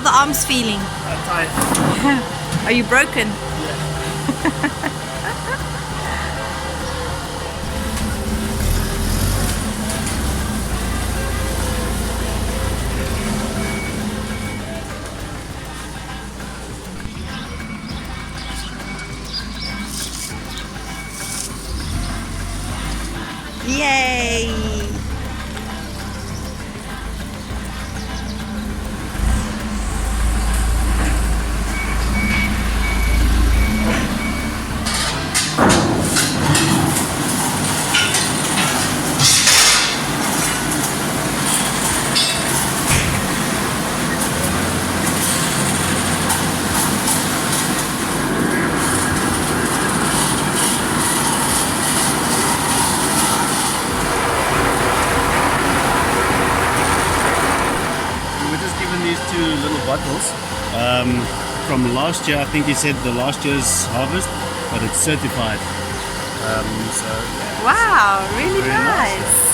How the arms feeling? Tired. Are you broken? Yeah. Yay! These two little bottles from last year. I think he said the last year's harvest, but it's certified. So yeah, Wow, really very nice.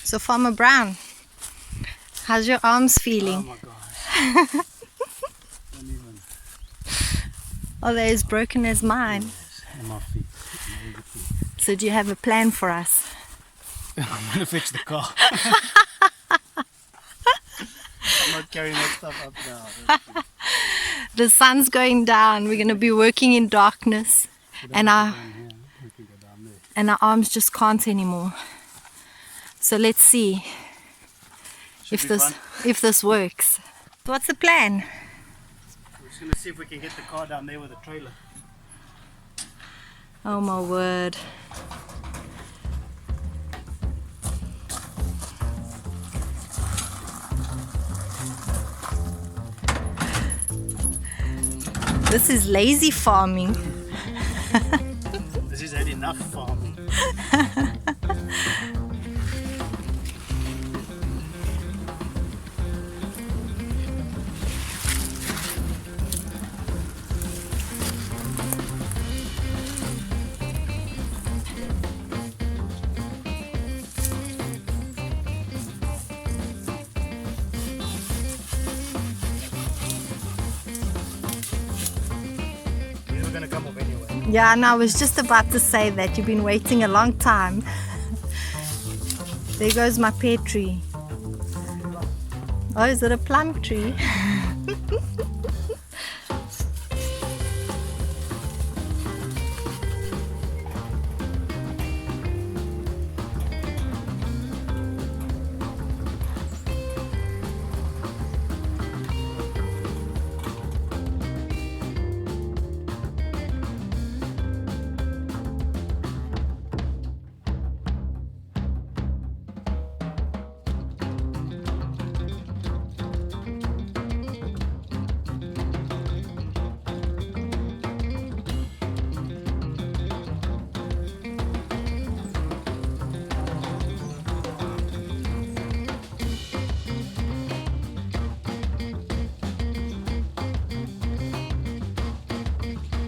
So Farmer Brown, how's your arms Oh feeling? my gosh. Don't even. Are they as broken as mine? Yes, and my feet. My feet. So do you have a plan for us? I'm gonna fetch the car. I'm not carrying that stuff up now. The sun's going down, we're going to be working in darkness, and our arms just can't anymore. So let's see if this works. What's the plan? We're just gonna see if we can get the car down there with a trailer. Oh my word. This is lazy farming. This is had enough farming. Yeah, and I was just about to say that you've been waiting a long time. There goes my pear tree. Oh, is it a plum tree?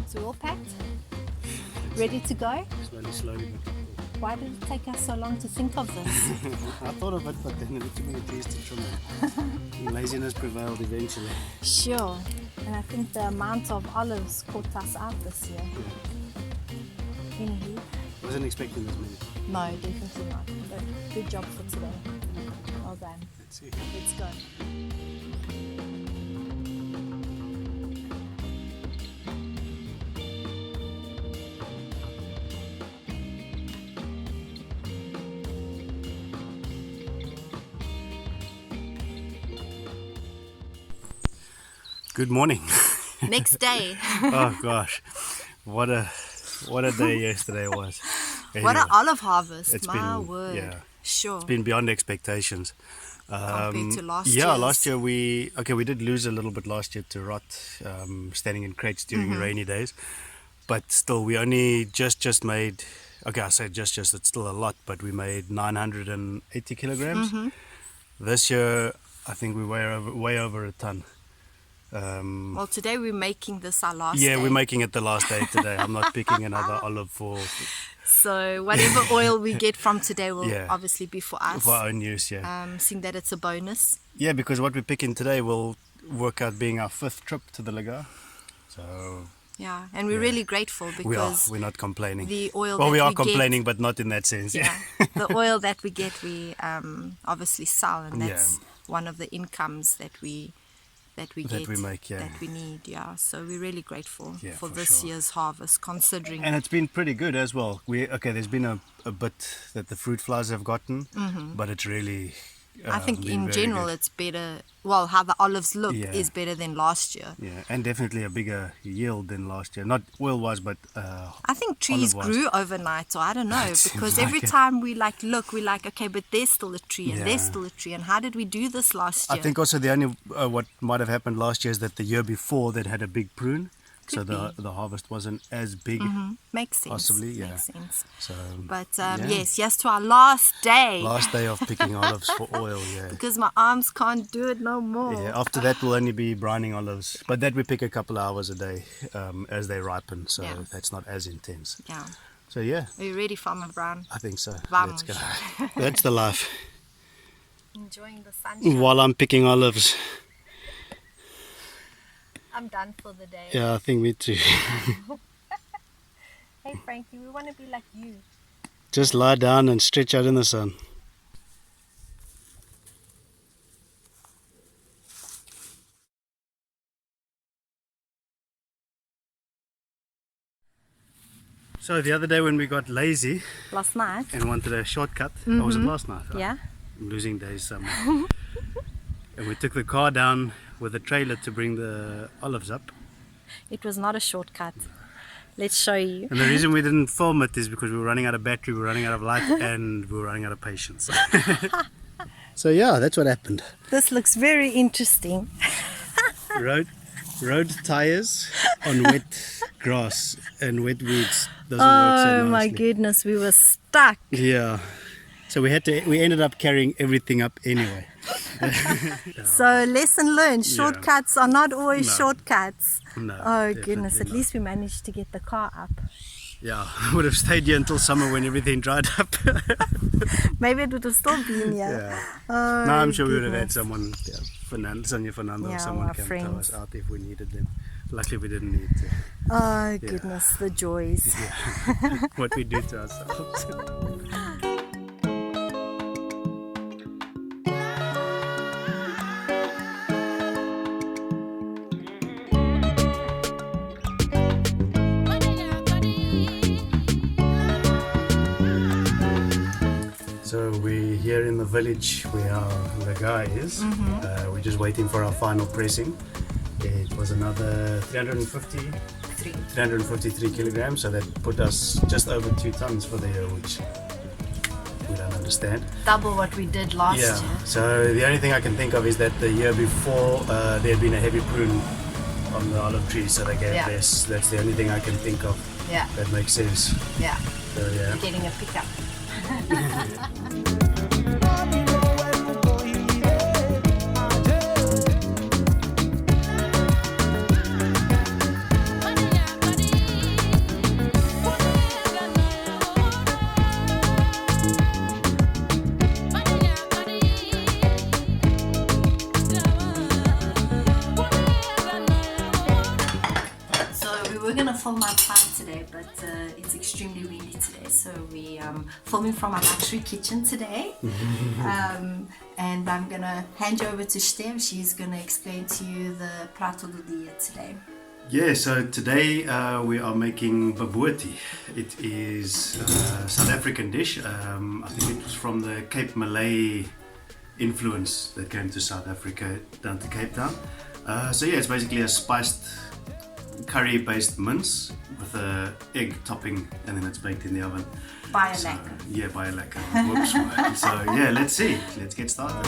So all packed? Ready to go? Slowly. Why did it take us so long to think of this? I thought of it, but then it took me days to trim it. Laziness prevailed eventually. Sure. And I think the amount of olives caught us out this year. Anywho. Wasn't expecting this many. No, definitely not. But good job for today. Well done. Let's see. Let's go. Good morning. Next day. Oh gosh, what a day yesterday was. What an Anyway, olive harvest. it's My been- word. yeah. Sure. It's been beyond expectations. Compared to last Yeah, year's. last year we did lose a little bit last year to rot, standing in crates during rainy days, but still we only just made. Okay, I say just it's still a lot, but we made 980 kilograms. This year I think we were way over a ton. Well, today we're making this our last Yeah, day. we're making it the last day today. I'm not picking another olive for So whatever oil we get from today will Yeah. obviously be for us. our own use. Yeah, Seeing that it's a bonus. yeah, because what we're picking today will work out being our 5th trip to the Lagar. So Yeah, and we're Yeah. really grateful we are. because We're not complaining. the oil Well, that we are get- complaining, but not in that sense. Yeah, the oil that we get, we obviously sell, and Yeah. that's one of the incomes that we That get, we make, yeah. that we need. Yeah, so we're really grateful Yeah, for for this sure. year's harvest, considering. And it's been pretty good as well. There's been a bit that the fruit flies have gotten, but it's really. I think been in very general good. it's better. Well, how the olives look Yeah. is better than last year. Yeah, and definitely a bigger yield than last year. Not oil-wise, but I think trees olive-wise. grew overnight, or I don't know, It seems because like every it. time we look, we're like, okay, but there's still a tree, and there's Yeah. still a tree, and how did we do this last year? I think also the only what might have happened last year is that the year before they'd had a big prune, so Could the harvest wasn't as big. Makes sense. Possibly, yeah. Makes sense. So But yeah. yes, to our last day, last day of picking olives for oil. Yeah. because my arms can't do it no more. Yeah, after that we'll only be brining olives, but that we pick a couple of hours a day as they ripen, so Yeah. that's not as intense. Yeah. So yeah, Are you ready, Farmer Brown? I think so. Vamos. Let's go. That's the life. Enjoying the sunshine. While I'm picking olives, I'm done for the day. yeah, I think me too. Hey, Frankie, we want to be like you. Just lie down and stretch out in the sun. So the other day when we got lazy Last night. and wanted a shortcut, or was it last night? Yeah. I'm losing days somehow. And we took the car down with a trailer to bring the olives up. It was not a shortcut. Let's show you. And the reason we didn't film it is because we were running out of battery, we were running out of light, and we were running out of patience. So yeah, that's what happened. This looks very interesting. Road tires on wet grass and wet weeds doesn't work so Oh my nicely. goodness, we were stuck. Yeah. So we ended up carrying everything up anyway. So lesson learned, shortcuts are not always No. shortcuts. No, Oh goodness, definitely at not. least we managed to get the car up. Yeah, I would have stayed here until summer when everything dried up. Maybe it would have still been here. Yeah. Oh, No, I'm sure we would have had goodness. someone, Sonia Fernando, Yeah, or someone our can tow friends. us out if we needed them. Luckily we didn't need to. Oh goodness, the joys. What we do to ourselves. So we're here in the village where the guy is. We're just waiting for our final pressing. It was another 353 kilograms, so that put us just over 2 tons for the year, which we don't understand. Double what we did last Yeah, year. so the only thing I can think of is that the year before there had been a heavy prune on the olive tree, so they gave Yeah. less. That's the only thing I can think of Yeah, that makes sense. yeah. So yeah. We're getting a pickup. we were gonna film outside today, but it's extremely windy today, so we filming from our luxury kitchen today. And I'm gonna hand you over to Steph. She's gonna explain to you the prato do dia today. Yeah, so today we are making Bobotie. It is a South African dish. I think it was from the Cape Malay influence that came to South Africa down to Cape Town. So yeah, it's basically a spiced curry based mince with a egg topping, and then it's baked in the oven. By a So, lacquer. yeah, by a lacquer. Whoops. So yeah, let's see. Let's get started.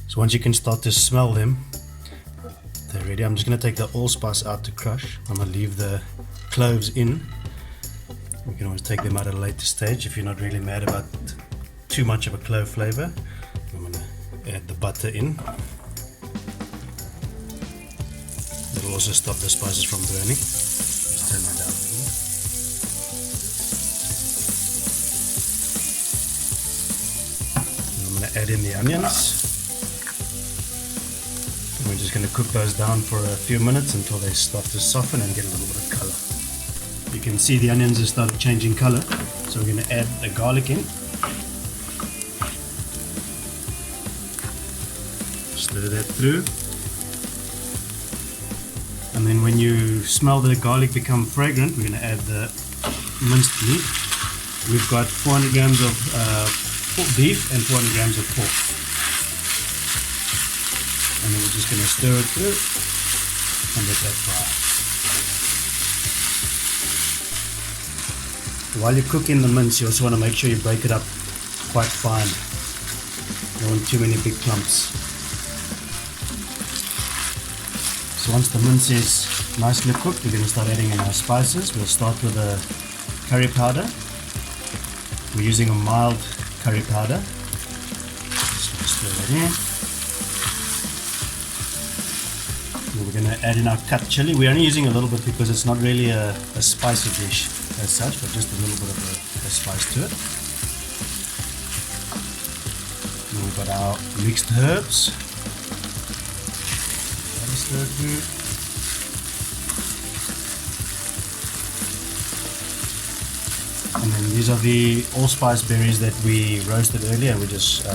So once you can start to smell them, they're ready. I'm just going to take the allspice out to crush. I'm going to leave the cloves in. We can always take them out at a later stage if you're not really mad about too much of a clove flavor. I'm going to add the butter in. It'll also stop the spices from burning. Just turn that down a little. And I'm going to add in the onions. We're just going to cook those down for a few minutes until they start to soften and get a little bit of color. You can see the onions have started changing color, so we're going to add the garlic in. Stir that through. And then when you smell the garlic become fragrant, we're going to add the minced meat. We've got 400 grams of beef and 400 grams of pork. And then we're just going to stir it through and let that fry. While you're cooking the mince, you also want to make sure you break it up quite fine. You don't want too many big clumps. So once the mince is nicely cooked, we're going to start adding in our spices. We'll start with the curry powder. We're using a mild curry powder. Just going to stir that in. We're going to add in our cut chilli. We're only using a little bit because it's not really a spicy dish as such, but just a little bit of a spice to it. And we've got our mixed herbs. Stir through. And then these are the allspice berries that we roasted earlier. We just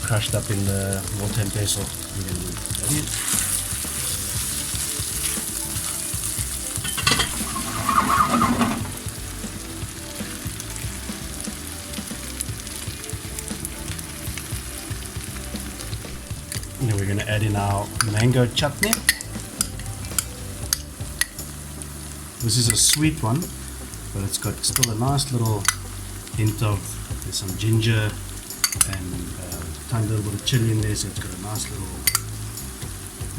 crushed up in the water and basil. We're going to put that in. And then we're going to add in our mango chutney. This is a sweet one, but it's got still a nice little hint of, there's some ginger and a tiny little bit of chili in there, so it's got a nice little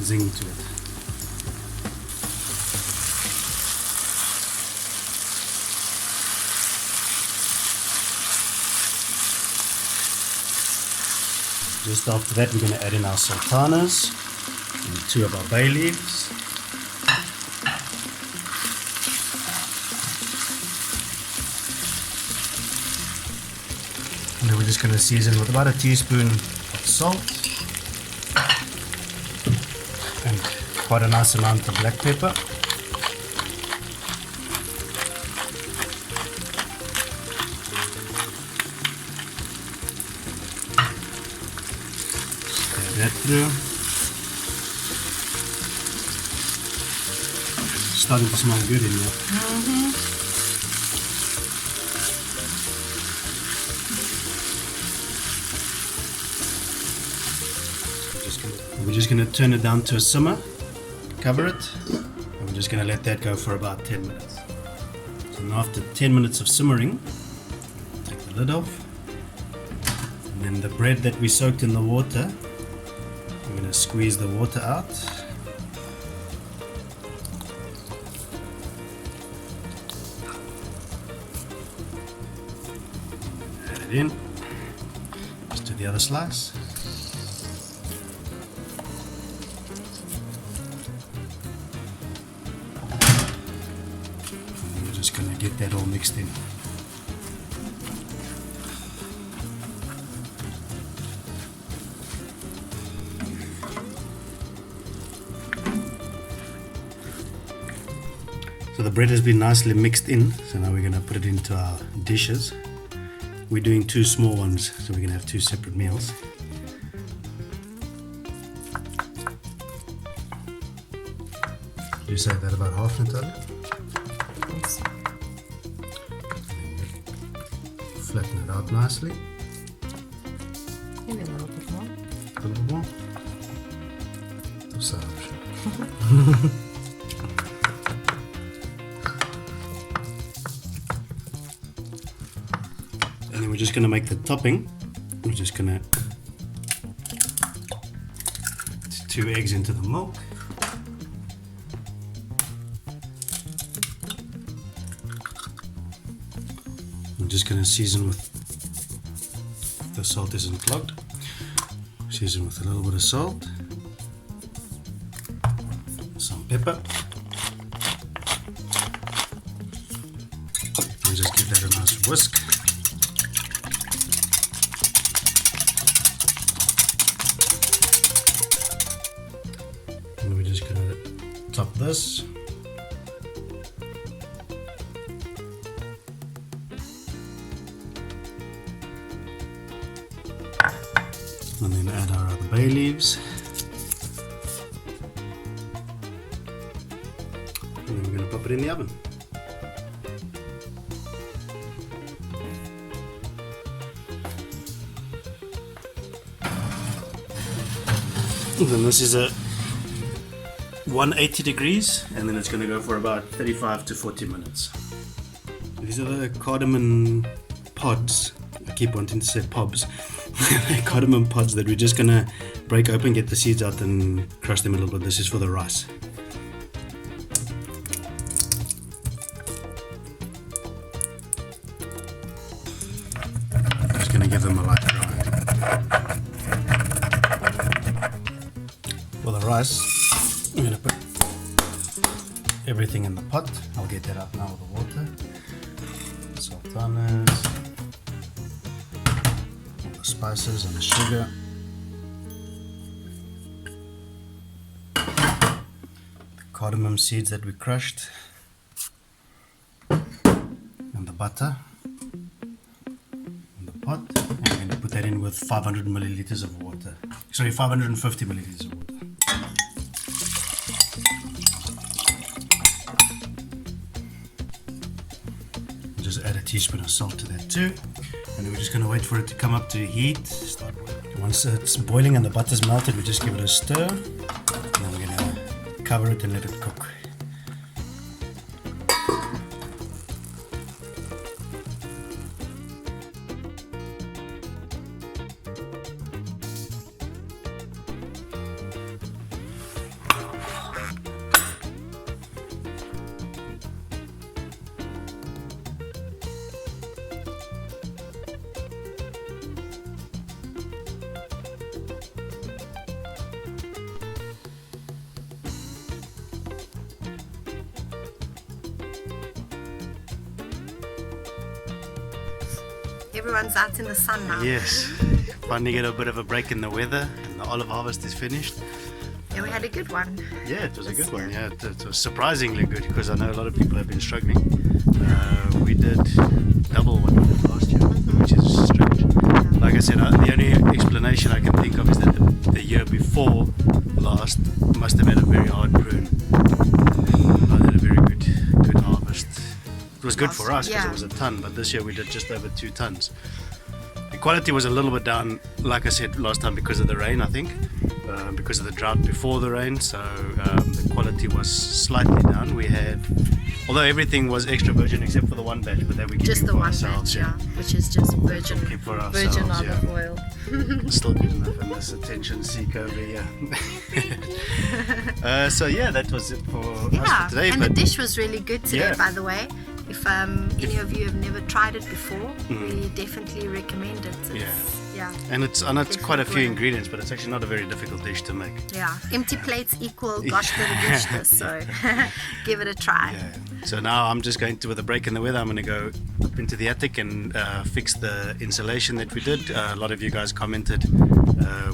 zing to it. Just after that, we're going to add in our sultanas and 2 of our bay leaves. And then we're just going to season with about a teaspoon of salt and quite a nice amount of black pepper. That through. starting to smell good in here. We're just going to turn it down to a simmer, cover it, and we're just going to let that go for about 10 minutes. So now after 10 minutes of simmering, take the lid off, and then the bread that we soaked in the water, we're going to squeeze the water out. Add it in. Just do the other slice. Just going to get that all mixed in. So the bread has been nicely mixed in, so now we're going to put it into our dishes. We're doing 2 small ones, so we're going to have 2 separate meals. Did you say that about half, Natalia? Flatten it out nicely. Maybe a little bit more. A little bit more. That's option. And then we're just going to make the topping. We're just going to 2 eggs into the milk. I'm just going to season with, the salt isn't clogged, season with a little bit of salt, some pepper, and just give that a nice whisk. And we're just going to top this. And then add our other bay leaves. And then we're going to pop it in the oven. And then this is a 180 degrees, and then it's going to go for about 35 to 40 minutes. These are the cardamom pods. I keep wanting to say pobs. Cardamom pods that we're just gonna break open, get the seeds out and crush them a little bit. This is for the rice. Just gonna give them a light fry. For the rice, I'm gonna put everything in the pot. I'll get that up now with the water. Sultanas, spices and the sugar, the cardamom seeds that we crushed, and the butter in the pot. And we're going to put that in with 500 milliliters of water. Sorry, 550 milliliters of water. Just add a teaspoon of salt to that too. And we're just going to wait for it to come up to heat, start boiling. Once it's boiling and the butter's melted, we just give it a stir, and then we're going to cover it and let it cook. Everyone's out in the sun now. Yes, finally get a bit of a break in the weather, and the olive harvest is finished. Yeah, we had a good one. Yeah, it was a good one. Yeah, it was surprisingly good, because I know a lot of people have been struggling. We did double what we did last year, which is strange. Like I said, the only explanation I can think of is that the year before last must have had a very hard prune. I had a very it was good for us because it was a ton, but this year we did just over 2 tons. The quality was a little bit down, like I said last time, because of the rain, I think, because of the drought before the rain. So the quality was slightly down. We had, although everything was extra virgin except for the one batch, but that we keep just the for one ourselves, batch, which is just virgin, keep for virgin ourselves, olive oil. Still good enough in this attention seek over here. So yeah, that was it for us for today. And the dish was really good today, by the way. If any of you have never tried it before, we definitely recommend it. And it's quite a few ingredients, but it's actually not a very difficult dish to make. Yeah, empty plates equal gosh this, so give it a try. Yeah. So now I'm just going to, with a break in the weather, I'm going to go up into the attic and fix the insulation that we did. A lot of you guys commented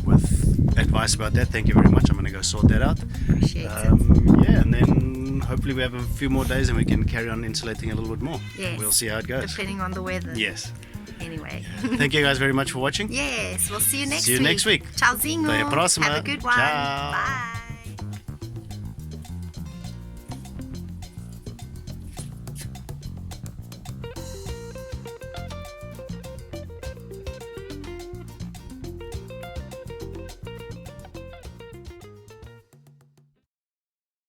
with advice about that. Thank you very much. I'm going to go sort that out. Appreciate it. Yeah, and then hopefully we have a few more days and we can carry on insulating a little bit more. Yes. We'll see how it goes. Depending on the weather. Yes. Anyway. Thank you guys very much for watching. Yes, we'll see you next week. See you next week. Tchauzinho. Até a próxima. Have a good one. Ciao. Bye.